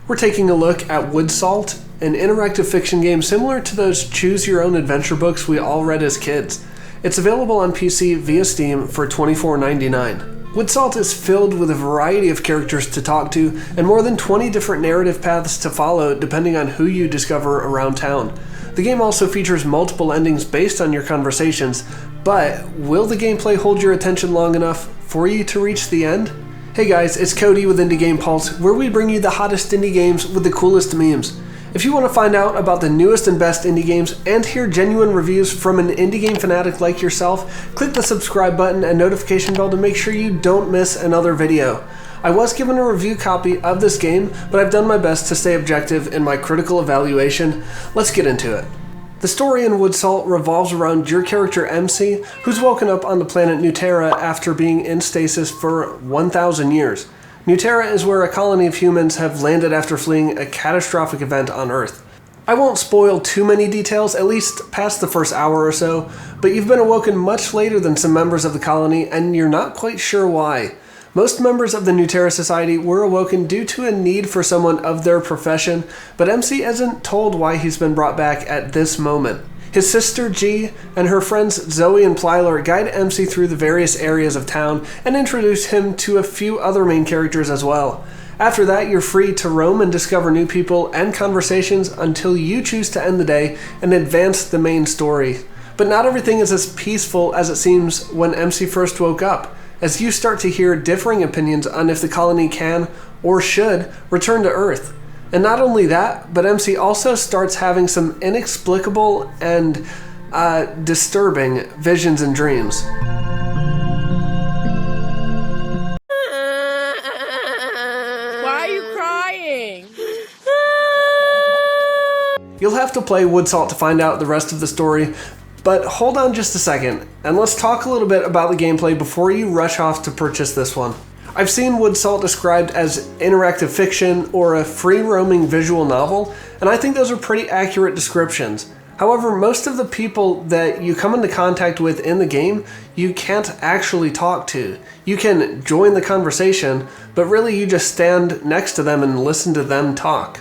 We're taking a look at Woodsalt, an interactive fiction game similar to those choose-your-own-adventure books we all read as kids. It's available on PC via Steam for $24.99. Woodsalt is filled with a variety of characters to talk to and more than 20 different narrative paths to follow depending on who you discover around town. The game also features multiple endings based on your conversations, but will the gameplay hold your attention long enough for you to reach the end? Hey guys, it's Cody with Indie Game Pulse, where we bring you the hottest indie games with the coolest memes. If you want to find out about the newest and best indie games and hear genuine reviews from an indie game fanatic like yourself, click the subscribe button and notification bell to make sure you don't miss another video. I was given a review copy of this game, but I've done my best to stay objective in my critical evaluation. Let's get into it. The story in Woodsalt revolves around your character MC, who's woken up on the planet Newterra after being in stasis for 1,000 years. Newterra is where a colony of humans have landed after fleeing a catastrophic event on Earth. I won't spoil too many details, at least past the first hour or so, but you've been awoken much later than some members of the colony, and you're not quite sure why. Most members of the Newterra Society were awoken due to a need for someone of their profession, but MC isn't told why he's been brought back at this moment. His sister G and her friends Zoe and Plyler guide MC through the various areas of town and introduce him to a few other main characters as well. After that, you're free to roam and discover new people and conversations until you choose to end the day and advance the main story. But not everything is as peaceful as it seems when MC first woke up, as you start to hear differing opinions on if the colony can, or should, return to Earth. And not only that, but MC also starts having some inexplicable and disturbing visions and dreams. Why are you crying? You'll have to play Woodsalt to find out the rest of the story, but hold on just a second, and let's talk a little bit about the gameplay before you rush off to purchase this one. I've seen Woodsalt described as interactive fiction or a free-roaming visual novel, and I think those are pretty accurate descriptions. However, most of the people that you come into contact with in the game, you can't actually talk to. You can join the conversation, but really you just stand next to them and listen to them talk.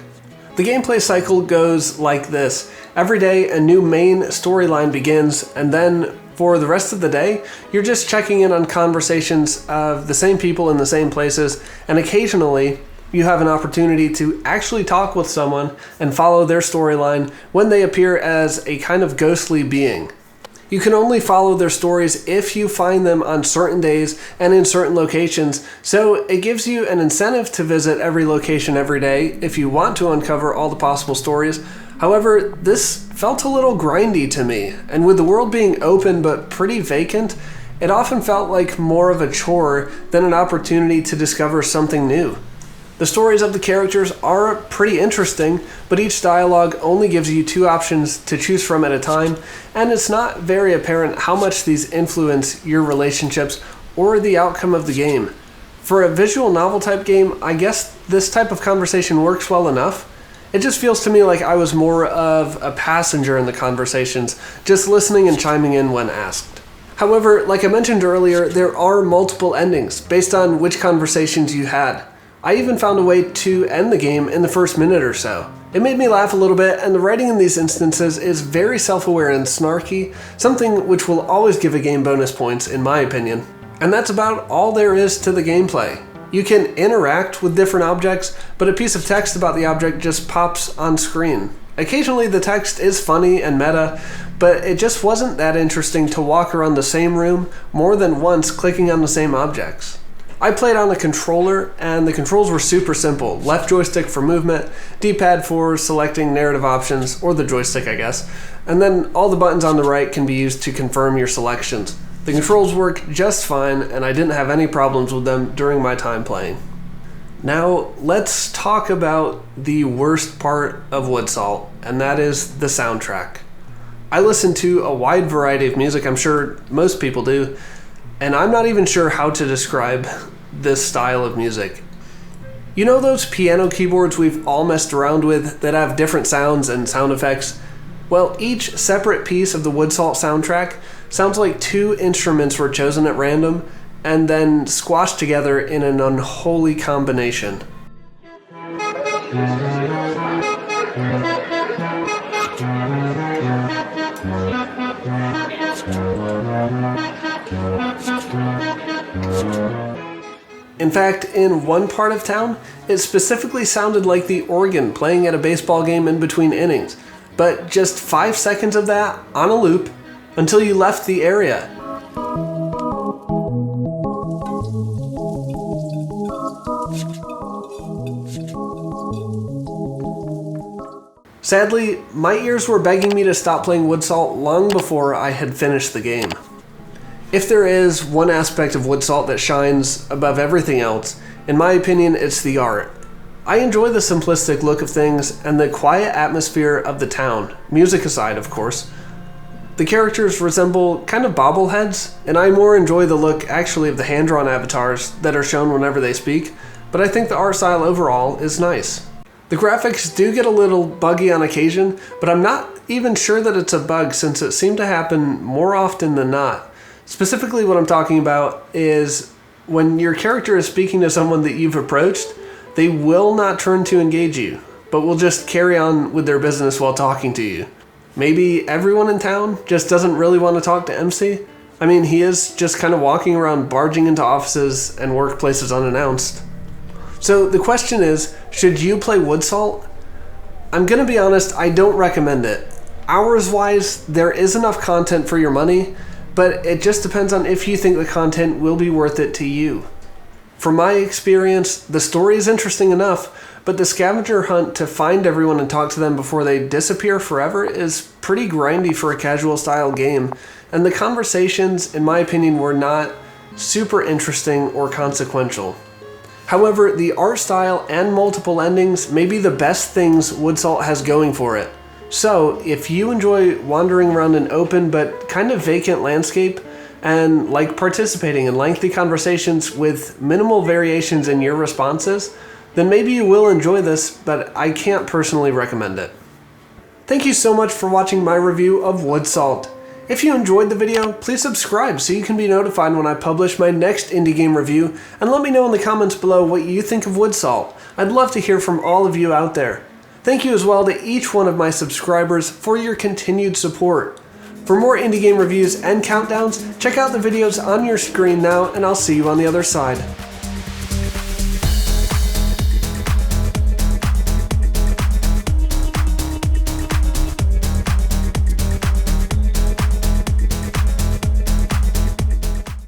The gameplay cycle goes like this. Every day, a new main storyline begins, and then for the rest of the day, you're just checking in on conversations of the same people in the same places, and occasionally you have an opportunity to actually talk with someone and follow their storyline when they appear as a kind of ghostly being. You can only follow their stories if you find them on certain days and in certain locations, so it gives you an incentive to visit every location every day if you want to uncover all the possible stories. However, this felt a little grindy to me, and with the world being open but pretty vacant, it often felt like more of a chore than an opportunity to discover something new. The stories of the characters are pretty interesting, but each dialogue only gives you two options to choose from at a time, and it's not very apparent how much these influence your relationships or the outcome of the game. For a visual novel type game, I guess this type of conversation works well enough. It just feels to me like I was more of a passenger in the conversations, just listening and chiming in when asked. However, like I mentioned earlier, there are multiple endings based on which conversations you had. I even found a way to end the game in the first minute or so. It made me laugh a little bit, and the writing in these instances is very self-aware and snarky, something which will always give a game bonus points in my opinion. And that's about all there is to the gameplay. You can interact with different objects, but a piece of text about the object just pops on screen. Occasionally the text is funny and meta, but it just wasn't that interesting to walk around the same room more than once clicking on the same objects. I played on a controller, and the controls were super simple. Left joystick for movement, D-pad for selecting narrative options, or the joystick I guess, and then all the buttons on the right can be used to confirm your selections. The controls work just fine, and I didn't have any problems with them during my time playing. Now, let's talk about the worst part of Woodsalt, and that is the soundtrack. I listen to a wide variety of music, I'm sure most people do, and I'm not even sure how to describe this style of music. You know those piano keyboards we've all messed around with that have different sounds and sound effects? Well, each separate piece of the Woodsalt soundtrack sounds like two instruments were chosen at random and then squashed together in an unholy combination. In fact, in one part of town, it specifically sounded like the organ playing at a baseball game in between innings, but just 5 seconds of that on a loop until you left the area. Sadly, my ears were begging me to stop playing Woodsalt long before I had finished the game. If there is one aspect of Woodsalt that shines above everything else, in my opinion, it's the art. I enjoy the simplistic look of things and the quiet atmosphere of the town, music aside, of course. The characters resemble kind of bobbleheads, and I more enjoy the look actually of the hand-drawn avatars that are shown whenever they speak, but I think the art style overall is nice. The graphics do get a little buggy on occasion, but I'm not even sure that it's a bug since it seemed to happen more often than not. Specifically what I'm talking about is when your character is speaking to someone that you've approached, they will not turn to engage you, but will just carry on with their business while talking to you. Maybe everyone in town just doesn't really want to talk to MC? I mean, he is just kind of walking around barging into offices and workplaces unannounced. So the question is, should you play Woodsalt? I'm gonna be honest, I don't recommend it. Hours-wise, there is enough content for your money, but it just depends on if you think the content will be worth it to you. From my experience, the story is interesting enough, but the scavenger hunt to find everyone and talk to them before they disappear forever is pretty grindy for a casual style game, and the conversations, in my opinion, were not super interesting or consequential. However, the art style and multiple endings may be the best things Woodsalt has going for it. So, if you enjoy wandering around an open but kind of vacant landscape and like participating in lengthy conversations with minimal variations in your responses, then maybe you will enjoy this, but I can't personally recommend it. Thank you so much for watching my review of Woodsalt. If you enjoyed the video, please subscribe so you can be notified when I publish my next indie game review, and let me know in the comments below what you think of Woodsalt. I'd love to hear from all of you out there. Thank you as well to each one of my subscribers for your continued support. For more indie game reviews and countdowns, check out the videos on your screen now, and I'll see you on the other side.